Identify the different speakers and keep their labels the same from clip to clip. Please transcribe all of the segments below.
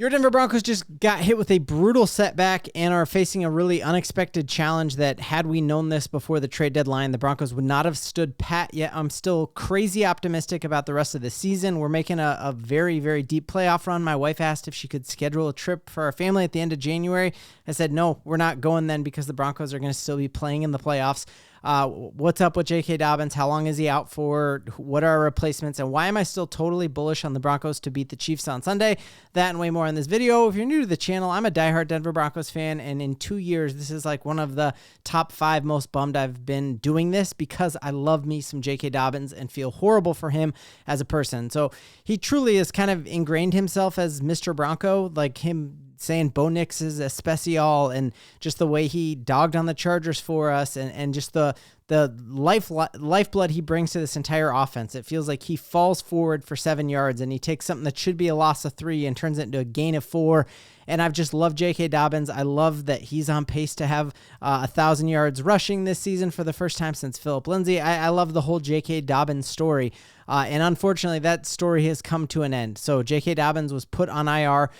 Speaker 1: Your Denver Broncos just got hit with a brutal setback and are facing a really unexpected challenge that, had we known this before the trade deadline, the Broncos would not have stood pat. Yet I'm still crazy optimistic about the rest of the season. We're making a very, very deep playoff run. My wife asked if she could schedule a trip for our family at the end of January. I said, no, we're not going then because the Broncos are going to still be playing in the playoffs. What's up with J.K. Dobbins? How long is he out for? What are our replacements? And why am I still totally bullish on the Broncos to beat the Chiefs on Sunday? That and way more in this video. If you're new to the channel, I'm a diehard Denver Broncos fan, and in 2 years, this is like one of the top 5 most bummed I've been doing this because I love me some J.K. Dobbins and feel horrible for him as a person. So he truly has kind of ingrained himself as Mr. Bronco, like him saying Bo Nix is a special, and just the way he dogged on the Chargers for us, and just the lifeblood he brings to this entire offense. It feels like he falls forward for 7 yards and he takes something that should be a loss of 3 and turns it into a gain of 4. And I've just loved J.K. Dobbins. I love that he's on pace to have 1,000 yards rushing this season for the first time since Phillip Lindsay. I love the whole J.K. Dobbins story. And unfortunately, that story has come to an end. So J.K. Dobbins was put on IR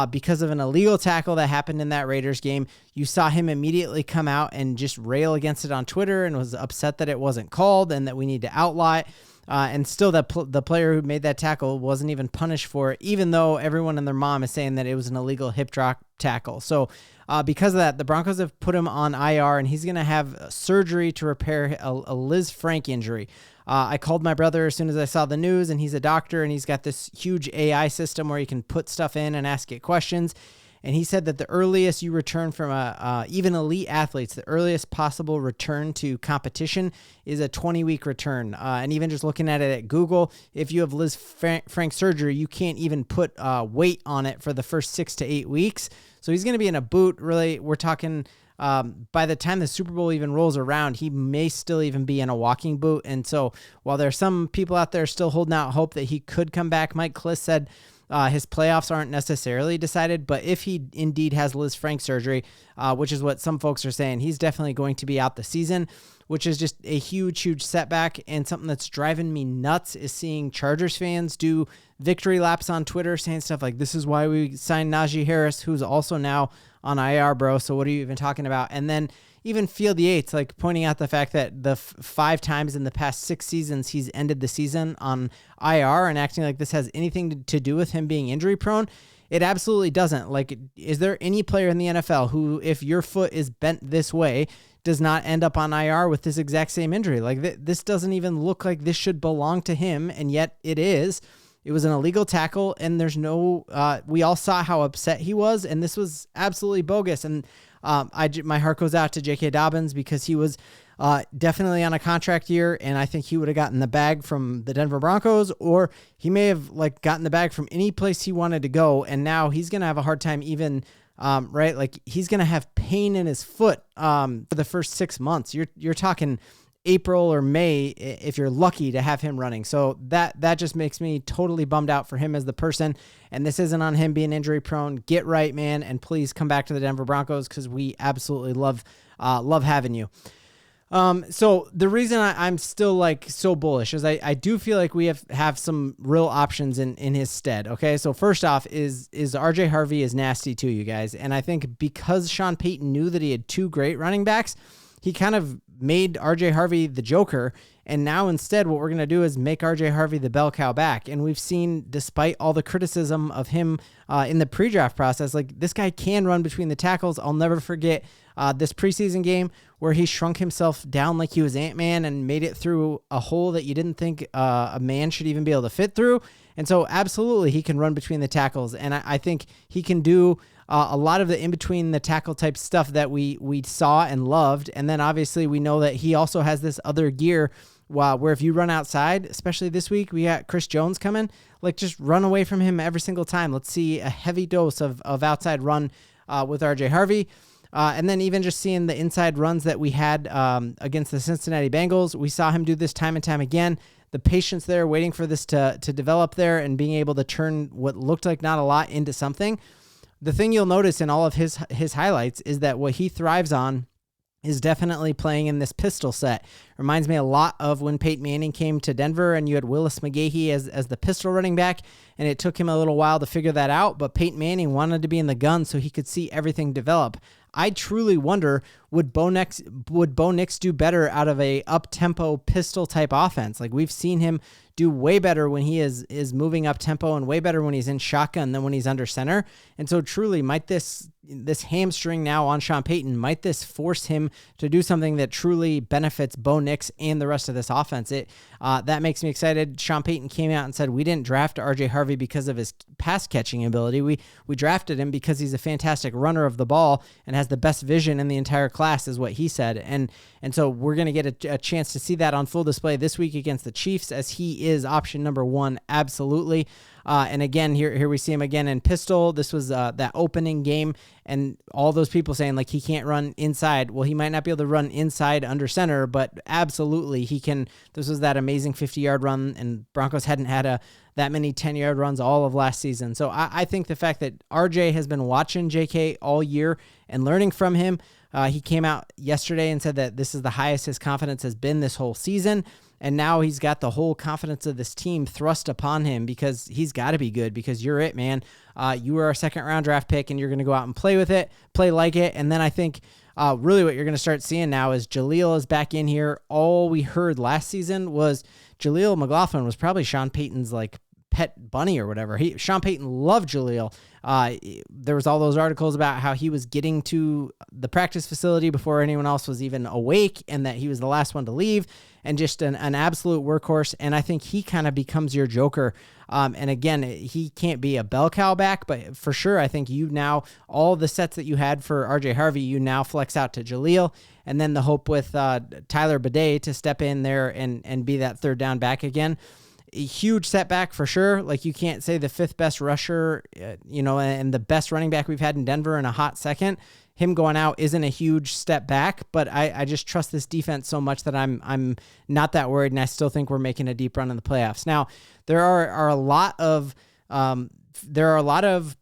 Speaker 1: because of an illegal tackle that happened in that Raiders game. You saw him immediately come out and just rail against it on Twitter and was upset that it wasn't called and that we need to outlaw it. And still, the player who made that tackle wasn't even punished for it, even though everyone and their mom is saying that it was an illegal hip drop tackle. So because of that, the Broncos have put him on IR, and he's going to have surgery to repair a lisfranc injury. I called my brother as soon as I saw the news, and he's a doctor, and he's got this huge AI system where you can put stuff in and ask it questions. And he said that the earliest you return from even elite athletes, the earliest possible return to competition is a 20-week return. And even just looking at it at Google, if you have lisfranc surgery, you can't even put weight on it for the first 6 to 8 weeks. So he's going to be in a boot. Really, we're talking by the time the Super Bowl even rolls around, he may still even be in a walking boot. And so while there are some people out there still holding out hope that he could come back, Mike Kliss said his playoffs aren't necessarily decided, but if he indeed has lisfranc surgery, which is what some folks are saying, he's definitely going to be out the season, which is just a huge, huge setback. And something that's driving me nuts is seeing Chargers fans do victory laps on Twitter saying stuff like, this is why we signed Najee Harris, who's also now on IR, bro. So what are you even talking about? And then even Field Yates, like pointing out the fact that the 5 times in the past 6 seasons he's ended the season on IR and acting like this has anything to do with him being injury prone. It absolutely doesn't. Like, is there any player in the NFL who, if your foot is bent this way, does not end up on IR with this exact same injury? Like, this doesn't even look like this should belong to him, and yet it is. It was an illegal tackle, and there's no, we all saw how upset he was, and this was absolutely bogus. And my heart goes out to J.K. Dobbins because he was definitely on a contract year, and I think he would have gotten the bag from the Denver Broncos, or he may have like gotten the bag from any place he wanted to go, and now he's going to have a hard time even, right? Like, he's going to have pain in his foot for the first 6 months. You're talking April or May if you're lucky to have him running. So that just makes me totally bummed out for him as the person. And this isn't on him being injury prone. Get right, man, and please come back to the Denver Broncos because we absolutely love having you. So the reason I'm still like so bullish is I do feel like we have some real options in his stead. Okay. So first off is RJ Harvey is nasty too, you guys. And I think because Sean Payton knew that he had 2 great running backs, he kind of made RJ Harvey the Joker. And now instead, what we're going to do is make RJ Harvey the bell cow back. And we've seen, despite all the criticism of him in the pre-draft process, like, this guy can run between the tackles. I'll never forget this preseason game where he shrunk himself down like he was Ant-Man and made it through a hole that you didn't think a man should even be able to fit through. And so absolutely he can run between the tackles. And I think he can do a lot of the in-between the tackle type stuff that we saw and loved. And then obviously we know that he also has this other gear where if you run outside, especially this week, we got Chris Jones coming, like, just run away from him every single time. Let's see a heavy dose of outside run with RJ Harvey. And then even just seeing the inside runs that we had against the Cincinnati Bengals, we saw him do this time and time again. The patience there, waiting for this to develop there and being able to turn what looked like not a lot into something. The thing you'll notice in all of his highlights is that what he thrives on is definitely playing in this pistol set. Reminds me a lot of when Peyton Manning came to Denver and you had Willis McGahee as the pistol running back. and it took him a little while to figure that out, but Peyton Manning wanted to be in the gun so he could see everything develop. I truly wonder, would Bo Nix do better out of a up-tempo pistol-type offense? Like, we've seen him do way better when he is moving up-tempo and way better when he's in shotgun than when he's under center. And so truly, might this hamstring now on Sean Payton, might this force him to do something that truly benefits Bo Nix and the rest of this offense? That makes me excited. Sean Payton came out and said, we didn't draft RJ Harvey because of his pass-catching ability. We drafted him because he's a fantastic runner of the ball and has the best vision in the entire class, is what he said. And so we're going to get a chance to see that on full display this week against the Chiefs, as he is option number one, absolutely. And again, here we see him again in pistol. This was that opening game, and all those people saying like he can't run inside. Well, he might not be able to run inside under center, but absolutely he can. This was that amazing 50-yard run, and Broncos hadn't had that many 10-yard runs all of last season. So I think the fact that RJ has been watching JK all year and learning from him, he came out yesterday and said that this is the highest his confidence has been this whole season. And now he's got the whole confidence of this team thrust upon him, because he's got to be good, because you're it, man. You are a second-round draft pick, and you're going to go out and play with it, play like it. And then I think really what you're going to start seeing now is Jaleel is back in here. All we heard last season was Jaleel McLaughlin was probably Sean Payton's like pet bunny or whatever. Sean Payton loved Jaleel. There was all those articles about how he was getting to the practice facility before anyone else was even awake, and that he was the last one to leave, and just an absolute workhorse. And I think he kind of becomes your joker. And again, he can't be a bell cow back, but for sure, I think you now, all the sets that you had for RJ Harvey, you now flex out to Jaleel, and then the hope with Tyler Bidet to step in there and be that third down back again. A huge setback for sure. Like, you can't say the fifth best rusher, and the best running back we've had in Denver in a hot second. Him going out isn't a huge step back, but I just trust this defense so much that I'm not that worried, and I still think we're making a deep run in the playoffs. Now, there are a lot of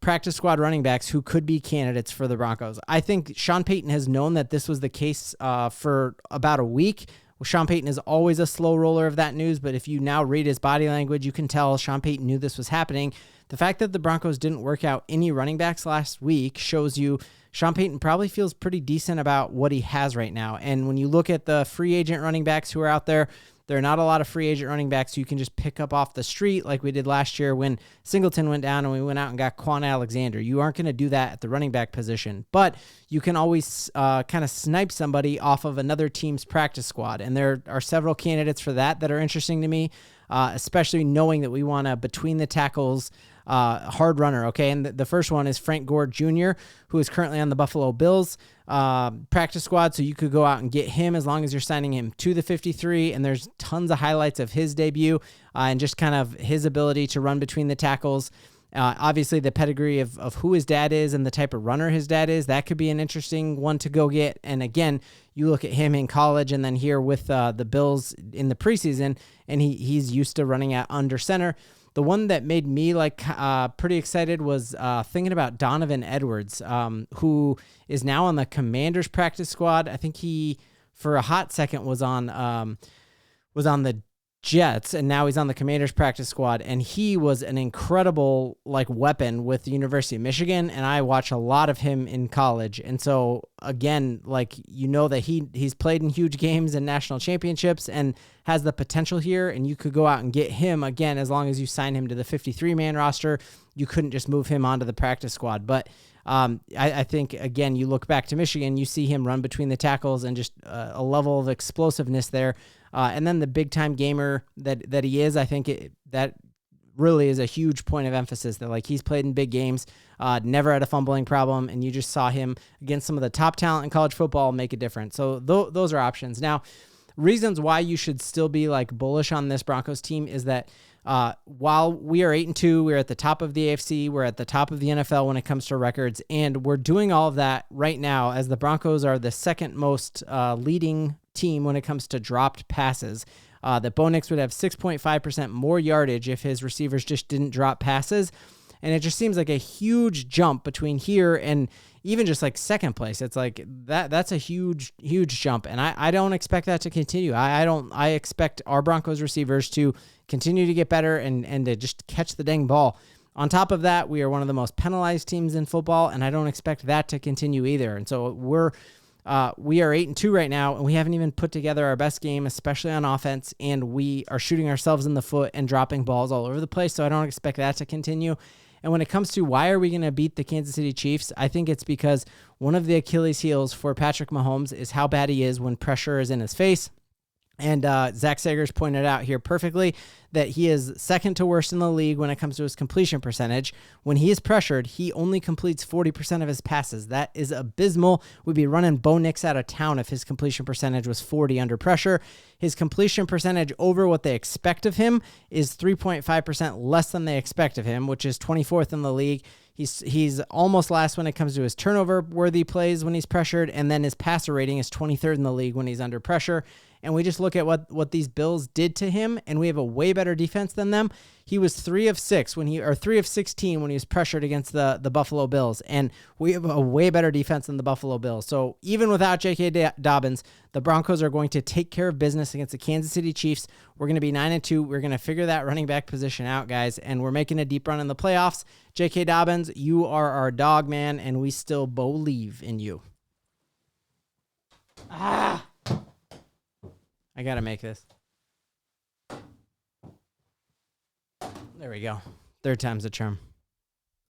Speaker 1: practice squad running backs who could be candidates for the Broncos. I think Sean Payton has known that this was the case for about a week. Well, Sean Payton is always a slow roller of that news, but if you now read his body language, you can tell Sean Payton knew this was happening. The fact that the Broncos didn't work out any running backs last week shows you Sean Payton probably feels pretty decent about what he has right now. And when you look at the free agent running backs who are out there, there are not a lot of free agent running backs you can just pick up off the street like we did last year when Singleton went down and we went out and got Quan Alexander. You aren't going to do that at the running back position, but you can always kind of snipe somebody off of another team's practice squad. And there are several candidates for that are interesting to me, especially knowing that we want a between the tackles hard runner. Okay. And the first one is Frank Gore Jr., who is currently on the Buffalo Bills practice squad. So you could go out and get him as long as you're signing him to the 53. And there's tons of highlights of his debut and just kind of his ability to run between the tackles. Obviously the pedigree of who his dad is and the type of runner his dad is, that could be an interesting one to go get. And again, you look at him in college and then here with the Bills in the preseason, and he's used to running at under center. The one that made me pretty excited was thinking about Donovan Edwards, who is now on the Commanders practice squad. I think he, for a hot second, was on the Jets, and now he's on the Commanders practice squad, and he was an incredible weapon with the University of Michigan, and I watch a lot of him in college. And so again, that he's played in huge games and national championships and has the potential here, and you could go out and get him again as long as you sign him to the 53-man roster. You couldn't just move him onto the practice squad, but I think, again, you look back to Michigan, you see him run between the tackles and just a level of explosiveness there. And then the big-time gamer that he is, I think that really is a huge point of emphasis, that he's played in big games, never had a fumbling problem, and you just saw him against some of the top talent in college football make a difference. So those are options. Now, reasons why you should still be bullish on this Broncos team is that while we are 8-2, we're at the top of the AFC, we're at the top of the NFL when it comes to records, and we're doing all of that right now as the Broncos are the second most leading team when it comes to dropped passes. That Bo Nix would have 6.5% more yardage if his receivers just didn't drop passes. And it just seems like a huge jump between here and even just like second place. It's like that's a huge jump. And I don't expect that to continue. I expect our Broncos receivers to continue to get better and to just catch the dang ball. On top of that, we are one of the most penalized teams in football, and I don't expect that to continue either. And so we are 8-2 right now, and we haven't even put together our best game, especially on offense, and we are shooting ourselves in the foot and dropping balls all over the place, so I don't expect that to continue. And when it comes to why are we going to beat the Kansas City Chiefs, I think it's because one of the Achilles heels for Patrick Mahomes is how bad he is when pressure is in his face. And Zach Sagers pointed out here perfectly that he is second to worst in the league when it comes to his completion percentage. When he is pressured, he only completes 40% of his passes. That is abysmal. We'd be running Bo Nix out of town if his completion percentage was 40 under pressure. His completion percentage over what they expect of him is 3.5% less than they expect of him, which is 24th in the league. He's almost last when it comes to his turnover-worthy plays when he's pressured, and then his passer rating is 23rd in the league when he's under pressure. And we just look at what these Bills did to him, and we have a way better defense than them. He was 3 of 16 when he was pressured against the Buffalo Bills, and we have a way better defense than the Buffalo Bills. So even without J.K. Dobbins, the Broncos are going to take care of business against the Kansas City Chiefs. We're going to be 9-2. We're going to figure that running back position out, guys, and we're making a deep run in the playoffs. J.K. Dobbins, you are our dog, man, and we still believe in you. I got to make this. There we go. Third time's a charm.